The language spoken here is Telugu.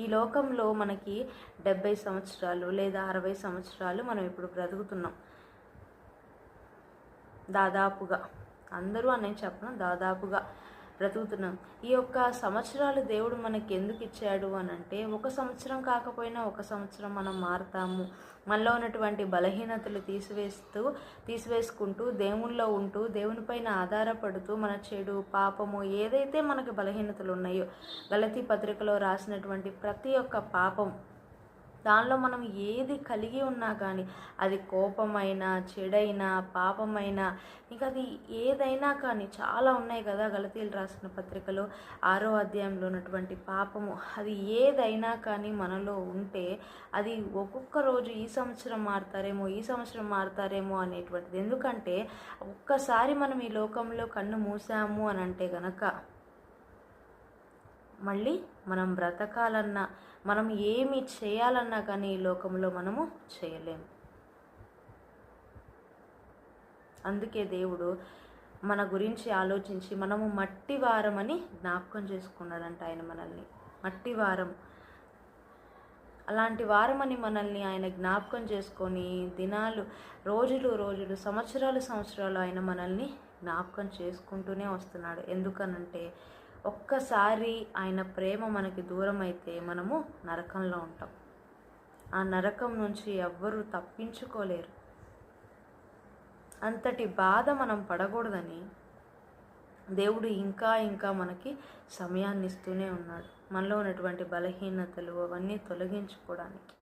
ఈ లోకంలో మనకి 70 సంవత్సరాలు లేదా 60 సంవత్సరాలు మనం ఇప్పుడు బ్రతుకుతున్నాం. దాదాపుగా అందరూ అని చెప్పను, దాదాపుగా బ్రతుకుతున్నాం. ఈ యొక్క సంవత్సరాలు దేవుడు మనకి ఎందుకు ఇచ్చాడు అని అంటే, ఒక సంవత్సరం కాకపోయినా ఒక సంవత్సరం మనం మారుతాము, మనలో ఉన్నటువంటి బలహీనతలు తీసివేసుకుంటూ దేవునిలో ఉంటూ దేవునిపైన ఆధారపడుతూ మన చెడు పాపము ఏదైతే మనకు బలహీనతలు ఉన్నాయో, గలతీ పత్రికలో రాసినటువంటి ప్రతి ఒక్క పాపం, దానిలో మనం ఏది కలిగి ఉన్నా కానీ, అది కోపమైనా చెడైనా పాపమైనా ఇంకా అది ఏదైనా కానీ చాలా ఉన్నాయి కదా గలతీలు రాసిన పత్రికలో 6వ అధ్యాయంలో ఉన్నటువంటి పాపము, అది ఏదైనా కానీ మనలో ఉంటే అది ఒక్కొక్క రోజు ఈ సంవత్సరం మారుతారేమో అనేటువంటిది. ఎందుకంటే ఒక్కసారి మనం ఈ లోకంలో కన్ను మూసాము అని అంటే గనక మళ్ళీ మనం బ్రతకాలన్నా, మనం ఏమి చేయాలన్నా కానీ ఈ లోకంలో మనము చేయలేము. అందుకే దేవుడు మన గురించి ఆలోచించి మనము మట్టి వారమని జ్ఞాపకం చేసుకున్నాడంట ఆయన మనల్ని. మట్టి వారం, అలాంటి వారమని మనల్ని ఆయన జ్ఞాపకం చేసుకొని దినాలు, రోజులు, సంవత్సరాలు ఆయన మనల్ని జ్ఞాపకం చేసుకుంటూనే వస్తున్నాడు. ఎందుకనంటే ఒక్కసారి ఆయన ప్రేమ మనకి దూరం అయితే మనము నరకంలో ఉంటాం. ఆ నరకం నుంచి ఎవ్వరూ తప్పించుకోలేరు. అంతటి బాధ మనం పడకూడదని దేవుడు ఇంకా మనకి సమయాన్ని ఇస్తూనే ఉన్నాడు, మనలో ఉన్నటువంటి బలహీనతలు అవన్నీ తొలగించుకోవడానికి.